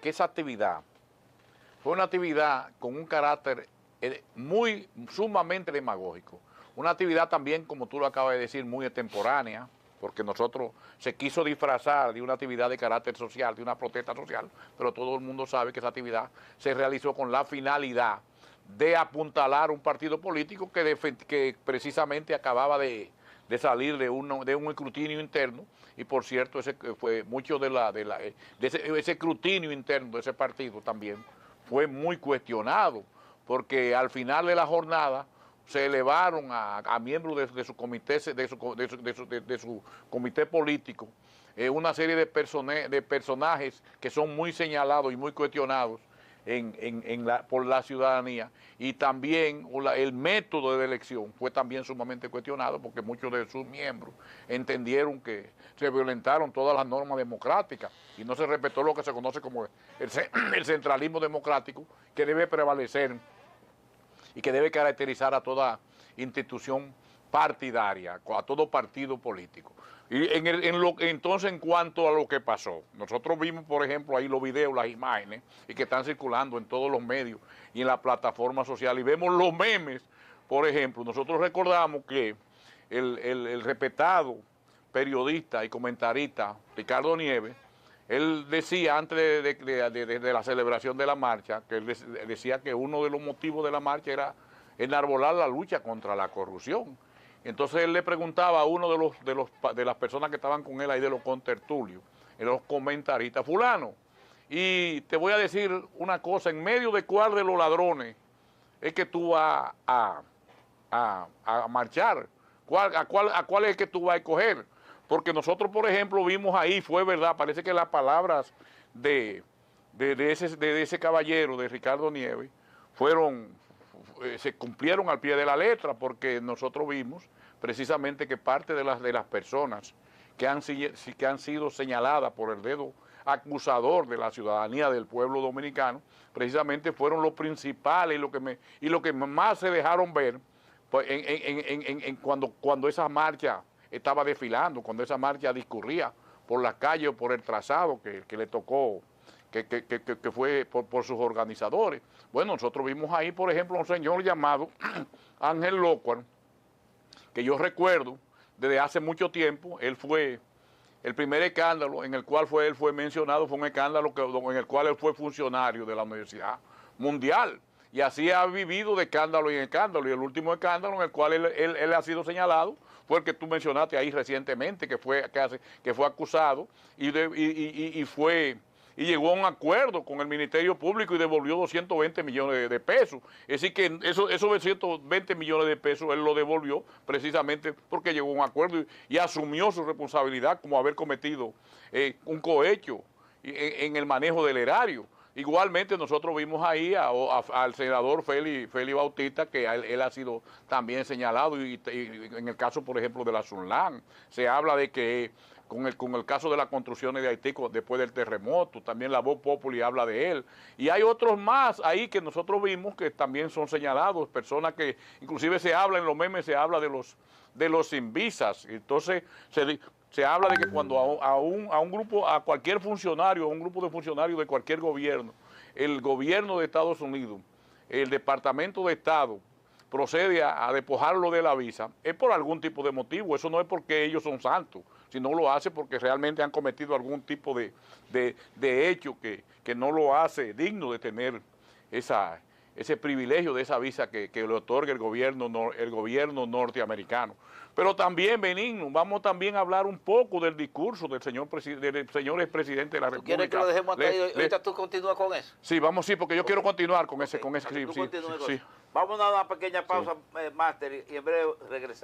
que esa actividad fue una actividad con un carácter sumamente demagógico. Una actividad también, como tú lo acabas de decir, muy extemporánea, porque nosotros se quiso disfrazar de una actividad de carácter social, de una protesta social, pero todo el mundo sabe que esa actividad se realizó con la finalidad de apuntalar un partido político que precisamente acababa de salir de un escrutinio interno, y por cierto, ese fue mucho de ese escrutinio interno de ese partido también fue muy cuestionado, porque al final de la jornada se elevaron a miembros de su comité de su comité político una serie de personajes que son muy señalados y muy cuestionados por la ciudadanía, y también el método de elección fue también sumamente cuestionado, porque muchos de sus miembros entendieron que se violentaron todas las normas democráticas y no se respetó lo que se conoce como el centralismo democrático, que debe prevalecer y que debe caracterizar a toda institución partidaria, a todo partido político. Y entonces, en cuanto a lo que pasó, nosotros vimos, por ejemplo, ahí los videos, las imágenes, y que están circulando en todos los medios y en la plataforma social, y vemos los memes, por ejemplo. Nosotros recordamos que el respetado periodista y comentarista Ricardo Nieves, él decía antes de la celebración de la marcha, que él decía que uno de los motivos de la marcha era enarbolar la lucha contra la corrupción. Entonces él le preguntaba a uno de las personas que estaban con él ahí, de los contertulios, de los comentaristas: fulano, y te voy a decir una cosa, ¿en medio de cuál de los ladrones es que tú vas a marchar? ¿A cuál es que tú vas a escoger? Porque nosotros, por ejemplo, vimos ahí, fue verdad, parece que las palabras de ese caballero, de Ricardo Nieves, se cumplieron al pie de la letra, porque nosotros vimos precisamente que parte de las personas que han sido señaladas por el dedo acusador de la ciudadanía del pueblo dominicano, precisamente fueron los principales y lo que más se dejaron ver pues, cuando esa marcha estaba desfilando, cuando esa marcha discurría por las calles o por el trazado que le tocó, que fue por sus organizadores. Bueno, nosotros vimos ahí, por ejemplo, a un señor llamado Ángel Locuar, que yo recuerdo desde hace mucho tiempo. Él fue el primer escándalo en el cual él fue mencionado, fue un escándalo en el cual él fue funcionario de la Universidad Mundial, y así ha vivido de escándalo en escándalo, y el último escándalo en el cual él ha sido señalado fue el que tú mencionaste ahí recientemente, que fue acusado y llegó a un acuerdo con el Ministerio Público y devolvió 220 millones de pesos. Es decir, que esos 220 millones de pesos él lo devolvió precisamente porque llegó a un acuerdo y asumió su responsabilidad como haber cometido un cohecho en el manejo del erario. Igualmente nosotros vimos ahí al senador Félix Bautista, que él ha sido también señalado, y en el caso, por ejemplo, de la Sunlan, se habla de que con el caso de las construcciones de Haití después del terremoto, también la Voz Populi habla de él, y hay otros más ahí que nosotros vimos que también son señalados, personas que inclusive se habla en los memes, se habla de los sin visas. Entonces se habla de que cuando a un grupo, a cualquier funcionario, a un grupo de funcionarios de cualquier gobierno, el gobierno de Estados Unidos, el Departamento de Estado, procede a despojarlo de la visa, es por algún tipo de motivo. Eso no es porque ellos son santos, sino lo hace porque realmente han cometido algún tipo de hecho que no lo hace digno de tener ese privilegio de esa visa que le otorga el gobierno norteamericano. Pero también, Benigno, vamos también a hablar un poco del discurso del señor expresidente de la República. ¿Quieres que lo dejemos hasta ahí? Ahorita tú continúas con eso. Sí, sí, porque yo quiero continuar con ese clip. Sí. Vamos a dar una pequeña pausa, Máster, y en breve regresamos.